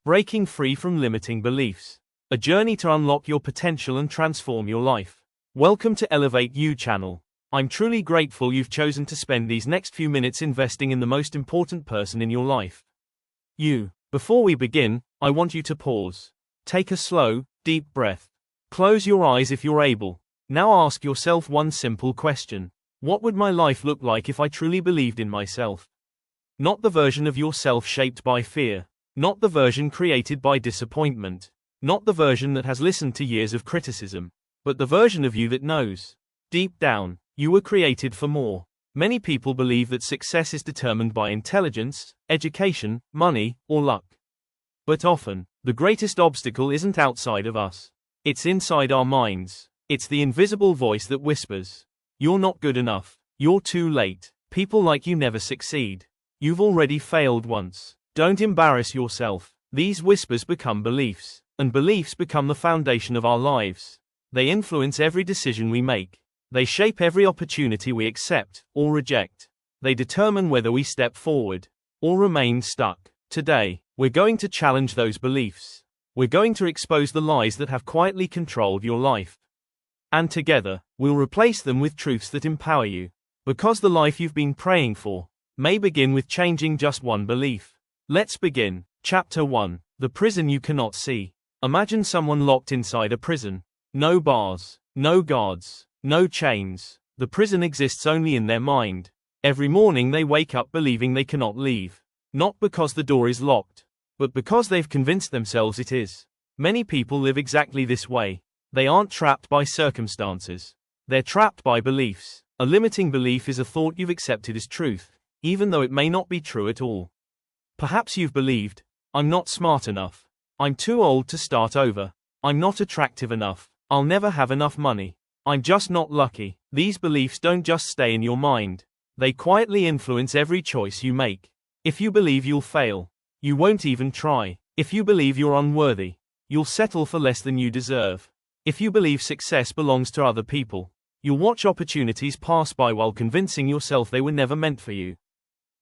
Breaking free from limiting beliefs. A journey to unlock your potential and transform your life. Welcome to Elevate You channel. I'm truly grateful you've chosen to spend these next few minutes investing in the most important person in your life. You. Before we begin, I want you to pause. Take a slow, deep breath. Close your eyes if you're able. Now ask yourself one simple question. What would my life look like if I truly believed in myself? Not the version of yourself shaped by fear. Not the version created by disappointment. Not the version that has listened to years of criticism. But the version of you that knows. Deep down, you were created for more. Many people believe that success is determined by intelligence, education, money, or luck. But often, the greatest obstacle isn't outside of us. It's inside our minds. It's the invisible voice that whispers, "You're not good enough. You're too late. People like you never succeed. You've already failed once. Don't embarrass yourself." These whispers become beliefs, and beliefs become the foundation of our lives. They influence every decision we make. They shape every opportunity we accept or reject. They determine whether we step forward or remain stuck. Today, we're going to challenge those beliefs. We're going to expose the lies that have quietly controlled your life. And together, we'll replace them with truths that empower you. Because the life you've been praying for may begin with changing just one belief. Let's begin. Chapter 1. The prison you cannot see. Imagine someone locked inside a prison. No bars, no guards, no chains. The prison exists only in their mind. Every morning they wake up believing they cannot leave. Not because the door is locked, but because they've convinced themselves it is. Many people live exactly this way. They aren't trapped by circumstances. They're trapped by beliefs. A limiting belief is a thought you've accepted as truth, even though it may not be true at all. Perhaps you've believed, "I'm not smart enough. I'm too old to start over. I'm not attractive enough. I'll never have enough money. I'm just not lucky." These beliefs don't just stay in your mind. They quietly influence every choice you make. If you believe you'll fail, you won't even try. If you believe you're unworthy, you'll settle for less than you deserve. If you believe success belongs to other people, you'll watch opportunities pass by while convincing yourself they were never meant for you.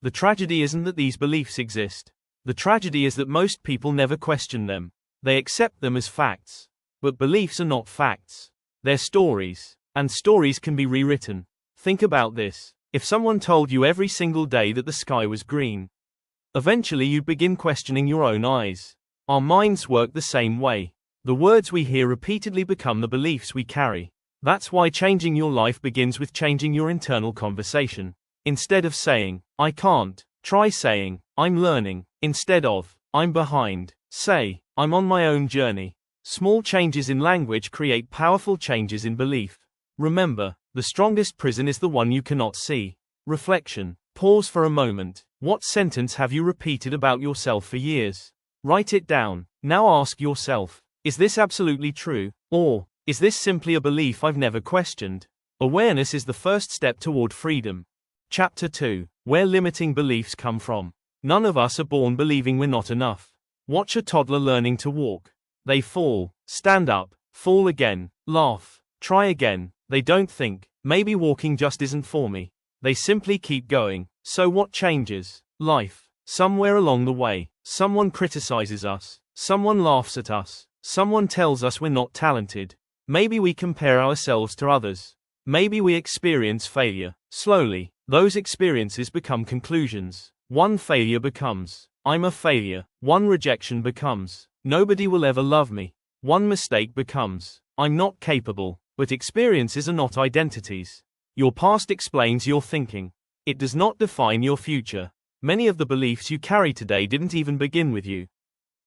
The tragedy isn't that these beliefs exist. The tragedy is that most people never question them. They accept them as facts. But beliefs are not facts. They're stories. And stories can be rewritten. Think about this. If someone told you every single day that the sky was green, eventually you'd begin questioning your own eyes. Our minds work the same way. The words we hear repeatedly become the beliefs we carry. That's why changing your life begins with changing your internal conversation. Instead of saying, "I can't," try saying, "I'm learning." Instead of, "I'm behind," say, "I'm on my own journey." Small changes in language create powerful changes in belief. Remember, the strongest prison is the one you cannot see. Reflection. Pause for a moment. What sentence have you repeated about yourself for years? Write it down. Now ask yourself, is this absolutely true? Or, is this simply a belief I've never questioned? Awareness is the first step toward freedom. Chapter 2. Where limiting beliefs come from. None of us are born believing we're not enough. Watch a toddler learning to walk. They fall, stand up, fall again, laugh, try again. They don't think, "Maybe walking just isn't for me." They simply keep going. So what changes? Life. Somewhere along the way, someone criticizes us. Someone laughs at us. Someone tells us we're not talented. Maybe we compare ourselves to others. Maybe we experience failure. Slowly, those experiences become conclusions. One failure becomes, "I'm a failure." One rejection becomes, "Nobody will ever love me." One mistake becomes, "I'm not capable." But experiences are not identities. Your past explains your thinking. It does not define your future. Many of the beliefs you carry today didn't even begin with you.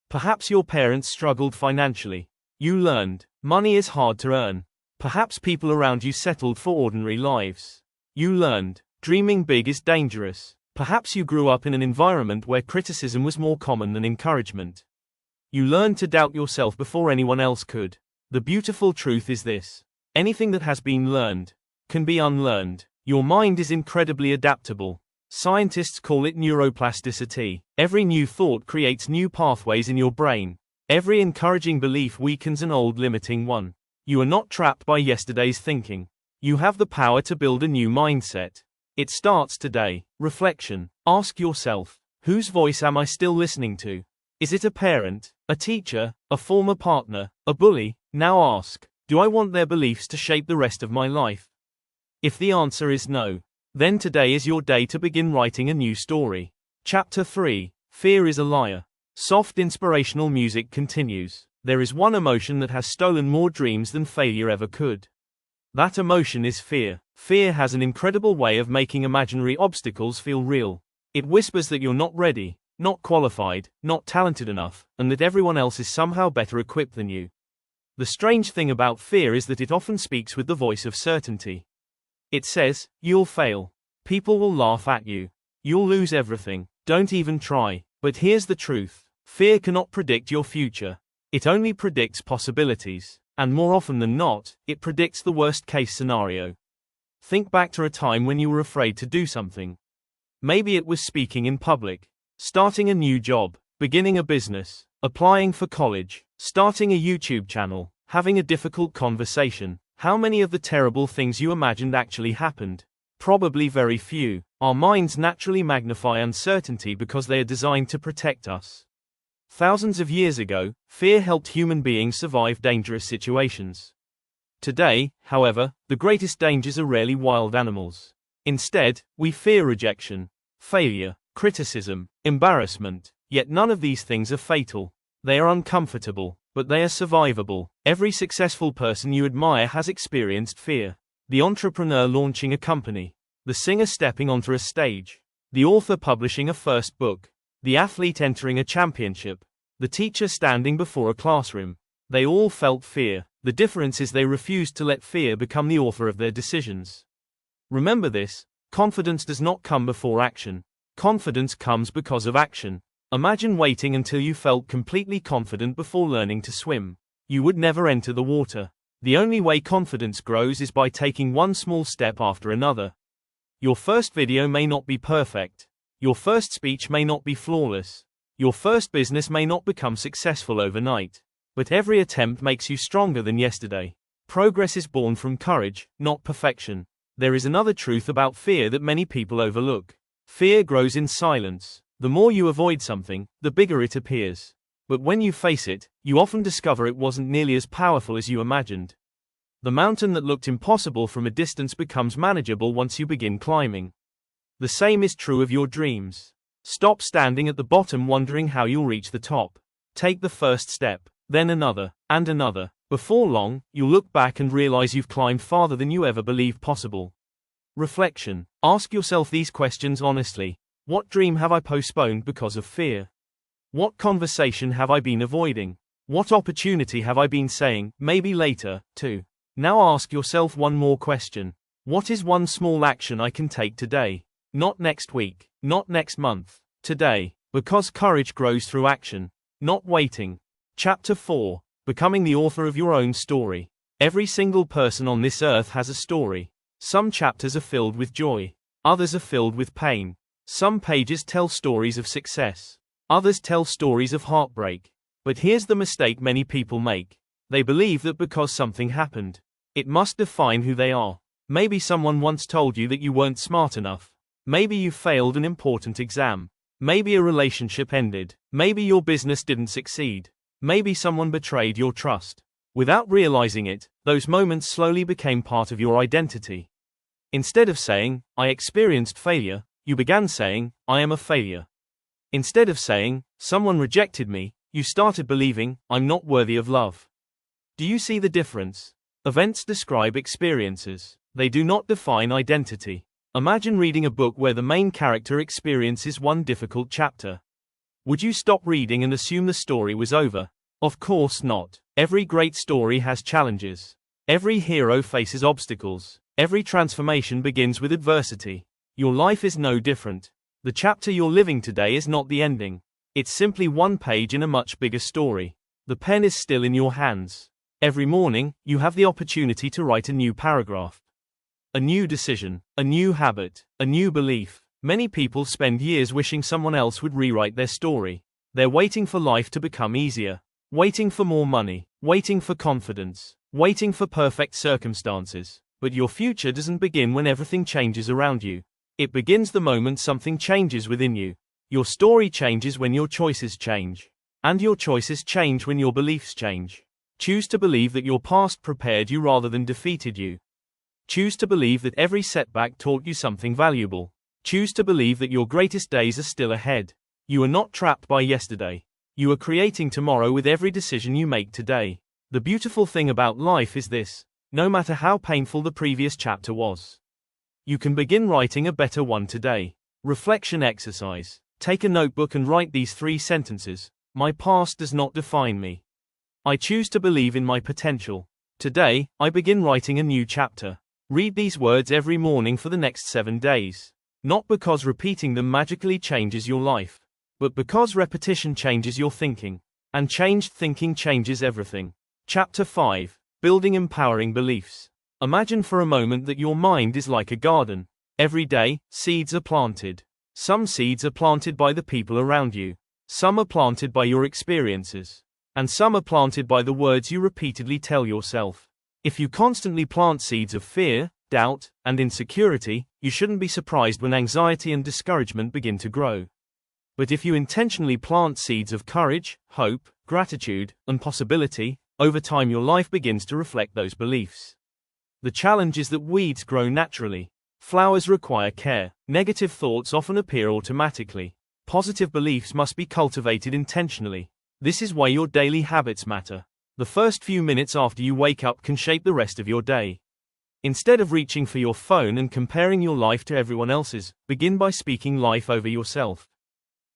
Perhaps your parents struggled financially. You learned, money is hard to earn. Perhaps people around you settled for ordinary lives. You learned, dreaming big is dangerous. Perhaps you grew up in an environment where criticism was more common than encouragement. You learned to doubt yourself before anyone else could. The beautiful truth is this. Anything that has been learned can be unlearned. Your mind is incredibly adaptable. Scientists call it neuroplasticity. Every new thought creates new pathways in your brain. Every encouraging belief weakens an old limiting one. You are not trapped by yesterday's thinking. You have the power to build a new mindset. It starts today. Reflection. Ask yourself, whose voice am I still listening to? Is it a parent, a teacher, a former partner, a bully? Now ask, do I want their beliefs to shape the rest of my life? If the answer is no, then today is your day to begin writing a new story. Chapter 3. Fear is a liar. Soft inspirational music continues. There is one emotion that has stolen more dreams than failure ever could. That emotion is fear. Fear has an incredible way of making imaginary obstacles feel real. It whispers that you're not ready, not qualified, not talented enough, and that everyone else is somehow better equipped than you. The strange thing about fear is that it often speaks with the voice of certainty. It says, you'll fail. People will laugh at you. You'll lose everything. Don't even try. But here's the truth. Fear cannot predict your future. It only predicts possibilities. And more often than not, it predicts the worst-case scenario. Think back to a time when you were afraid to do something. Maybe it was speaking in public, starting a new job, beginning a business, applying for college, starting a YouTube channel, having a difficult conversation. How many of the terrible things you imagined actually happened? Probably very few. Our minds naturally magnify uncertainty because they are designed to protect us. Thousands of years ago, fear helped human beings survive dangerous situations. Today, however, the greatest dangers are rarely wild animals. Instead, we fear rejection, failure, criticism, embarrassment. Yet none of these things are fatal. They are uncomfortable, but they are survivable. Every successful person you admire has experienced fear. The entrepreneur launching a company, the singer stepping onto a stage, the author publishing a first book, the athlete entering a championship, the teacher standing before a classroom. They all felt fear. The difference is they refused to let fear become the author of their decisions. Remember this: confidence does not come before action. Confidence comes because of action. Imagine waiting until you felt completely confident before learning to swim. You would never enter the water. The only way confidence grows is by taking one small step after another. Your first video may not be perfect. Your first speech may not be flawless. Your first business may not become successful overnight. But every attempt makes you stronger than yesterday. Progress is born from courage, not perfection. There is another truth about fear that many people overlook. Fear grows in silence. The more you avoid something, the bigger it appears. But when you face it, you often discover it wasn't nearly as powerful as you imagined. The mountain that looked impossible from a distance becomes manageable once you begin climbing. The same is true of your dreams. Stop standing at the bottom wondering how you'll reach the top. Take the first step, then another, and another. Before long, you'll look back and realize you've climbed farther than you ever believed possible. Reflection. Ask yourself these questions honestly. What dream have I postponed because of fear? What conversation have I been avoiding? What opportunity have I been saying, maybe later, to? Now ask yourself one more question. What is one small action I can take today? Not next week, not next month, today. Because courage grows through action, not waiting. Chapter 4. Becoming the author of your own story. Every single person on this earth has a story. Some chapters are filled with joy. Others are filled with pain. Some pages tell stories of success. Others tell stories of heartbreak. But here's the mistake many people make. They believe that because something happened, it must define who they are. Maybe someone once told you that you weren't smart enough. Maybe you failed an important exam. Maybe a relationship ended. Maybe your business didn't succeed. Maybe someone betrayed your trust. Without realizing it, those moments slowly became part of your identity. Instead of saying, I experienced failure, you began saying, I am a failure. Instead of saying, someone rejected me, you started believing, I'm not worthy of love. Do you see the difference? Events describe experiences. They do not define identity. Imagine reading a book where the main character experiences one difficult chapter. Would you stop reading and assume the story was over? Of course not. Every great story has challenges. Every hero faces obstacles. Every transformation begins with adversity. Your life is no different. The chapter you're living today is not the ending. It's simply one page in a much bigger story. The pen is still in your hands. Every morning, you have the opportunity to write a new paragraph. A new decision, a new habit, a new belief. Many people spend years wishing someone else would rewrite their story. They're waiting for life to become easier. Waiting for more money. Waiting for confidence. Waiting for perfect circumstances. But your future doesn't begin when everything changes around you. It begins the moment something changes within you. Your story changes when your choices change. And your choices change when your beliefs change. Choose to believe that your past prepared you rather than defeated you. Choose to believe that every setback taught you something valuable. Choose to believe that your greatest days are still ahead. You are not trapped by yesterday. You are creating tomorrow with every decision you make today. The beautiful thing about life is this: no matter how painful the previous chapter was, you can begin writing a better one today. Reflection exercise. Take a notebook and write these 3 sentences. My past does not define me. I choose to believe in my potential. Today, I begin writing a new chapter. Read these words every morning for the next 7 days. Not because repeating them magically changes your life, but because repetition changes your thinking. And changed thinking changes everything. Chapter 5. Building empowering beliefs. Imagine for a moment that your mind is like a garden. Every day, seeds are planted. Some seeds are planted by the people around you. Some are planted by your experiences. And some are planted by the words you repeatedly tell yourself. If you constantly plant seeds of fear, doubt, and insecurity, you shouldn't be surprised when anxiety and discouragement begin to grow. But if you intentionally plant seeds of courage, hope, gratitude, and possibility, over time your life begins to reflect those beliefs. The challenge is that weeds grow naturally. Flowers require care. Negative thoughts often appear automatically. Positive beliefs must be cultivated intentionally. This is why your daily habits matter. The first few minutes after you wake up can shape the rest of your day. Instead of reaching for your phone and comparing your life to everyone else's, begin by speaking life over yourself.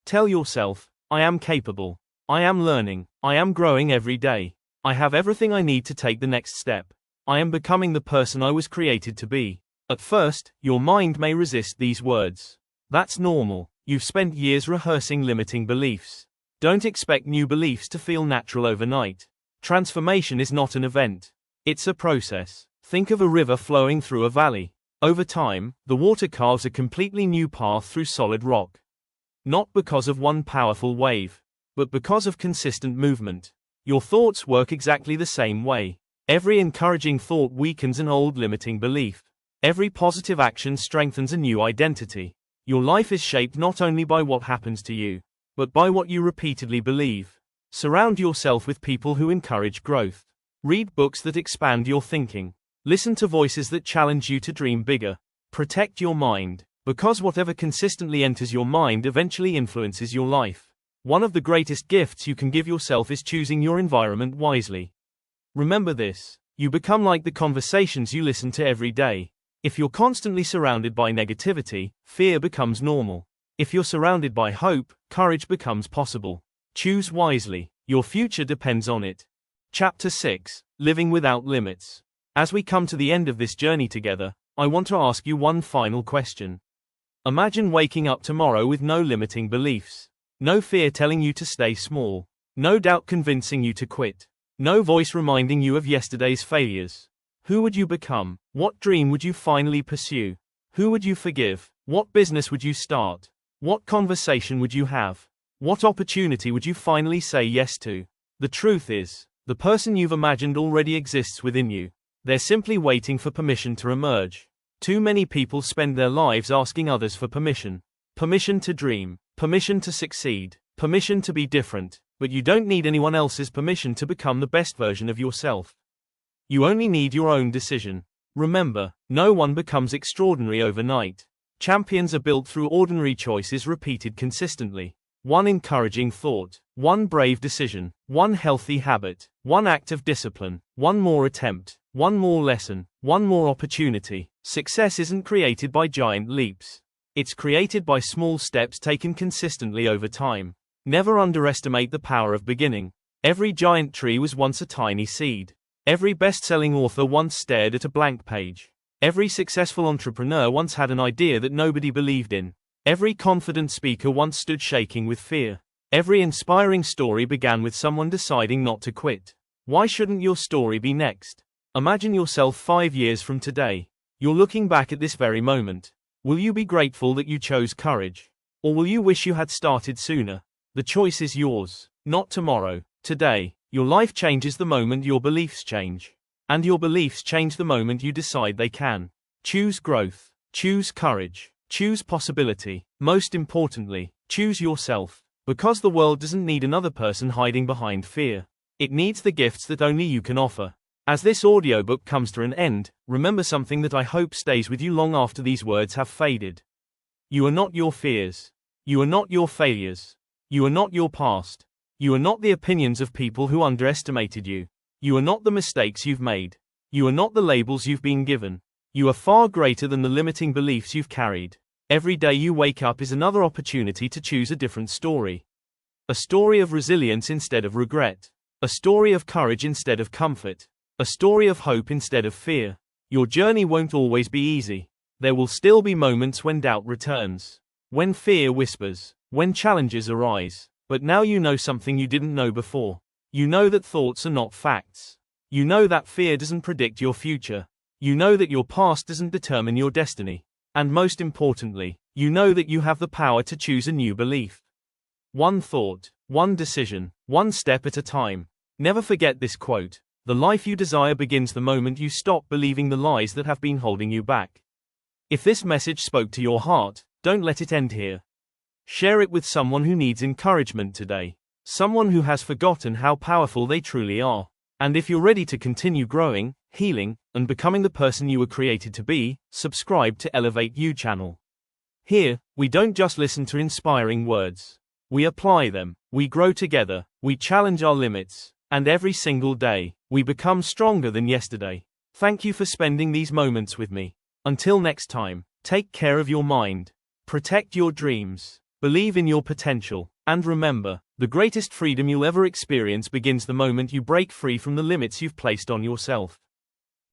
Tell yourself, I am capable. I am learning. I am growing every day. I have everything I need to take the next step. I am becoming the person I was created to be. At first, your mind may resist these words. That's normal. You've spent years rehearsing limiting beliefs. Don't expect new beliefs to feel natural overnight. Transformation is not an event. It's a process. Think of a river flowing through a valley. Over time, the water carves a completely new path through solid rock. Not because of one powerful wave, but because of consistent movement. Your thoughts work exactly the same way. Every encouraging thought weakens an old limiting belief. Every positive action strengthens a new identity. Your life is shaped not only by what happens to you, but by what you repeatedly believe. Surround yourself with people who encourage growth. Read books that expand your thinking. Listen to voices that challenge you to dream bigger. Protect your mind, because whatever consistently enters your mind eventually influences your life. One of the greatest gifts you can give yourself is choosing your environment wisely. Remember this: you become like the conversations you listen to every day. If you're constantly surrounded by negativity, fear becomes normal. If you're surrounded by hope, courage becomes possible. Choose wisely. Your future depends on it. Chapter 6. Living without limits. As we come to the end of this journey together, I want to ask you one final question. Imagine waking up tomorrow with no limiting beliefs. No fear telling you to stay small. No doubt convincing you to quit. No voice reminding you of yesterday's failures. Who would you become? What dream would you finally pursue? Who would you forgive? What business would you start? What conversation would you have? What opportunity would you finally say yes to? The truth is, the person you've imagined already exists within you. They're simply waiting for permission to emerge. Too many people spend their lives asking others for permission. Permission to dream. Permission to succeed. Permission to be different. But you don't need anyone else's permission to become the best version of yourself. You only need your own decision. Remember, no one becomes extraordinary overnight. Champions are built through ordinary choices repeated consistently. One encouraging thought, one brave decision, one healthy habit, one act of discipline, one more attempt, one more lesson, one more opportunity. Success isn't created by giant leaps. It's created by small steps taken consistently over time. Never underestimate the power of beginning. Every giant tree was once a tiny seed. Every best-selling author once stared at a blank page. Every successful entrepreneur once had an idea that nobody believed in. Every confident speaker once stood shaking with fear. Every inspiring story began with someone deciding not to quit. Why shouldn't your story be next? Imagine yourself 5 years from today. You're looking back at this very moment. Will you be grateful that you chose courage? Or will you wish you had started sooner? The choice is yours. Not tomorrow. Today. Your life changes the moment your beliefs change. And your beliefs change the moment you decide they can. Choose growth. Choose courage. Choose possibility. Most importantly, choose yourself. Because the world doesn't need another person hiding behind fear. It needs the gifts that only you can offer. As this audiobook comes to an end, remember something that I hope stays with you long after these words have faded. You are not your fears. You are not your failures. You are not your past. You are not the opinions of people who underestimated you. You are not the mistakes you've made. You are not the labels you've been given. You are far greater than the limiting beliefs you've carried. Every day you wake up is another opportunity to choose a different story. A story of resilience instead of regret. A story of courage instead of comfort. A story of hope instead of fear. Your journey won't always be easy. There will still be moments when doubt returns. When fear whispers. When challenges arise. But now you know something you didn't know before. You know that thoughts are not facts. You know that fear doesn't predict your future. You know that your past doesn't determine your destiny. And most importantly, you know that you have the power to choose a new belief. One thought, one decision, one step at a time. Never forget this quote. The life you desire begins the moment you stop believing the lies that have been holding you back. If this message spoke to your heart, don't let it end here. Share it with someone who needs encouragement today. Someone who has forgotten how powerful they truly are. And if you're ready to continue growing, healing, and becoming the person you were created to be, subscribe to Elevate You channel. Here, we don't just listen to inspiring words. We apply them, we grow together, we challenge our limits, and every single day, we become stronger than yesterday. Thank you for spending these moments with me. Until next time, take care of your mind. Protect your dreams. Believe in your potential. And remember, the greatest freedom you'll ever experience begins the moment you break free from the limits you've placed on yourself.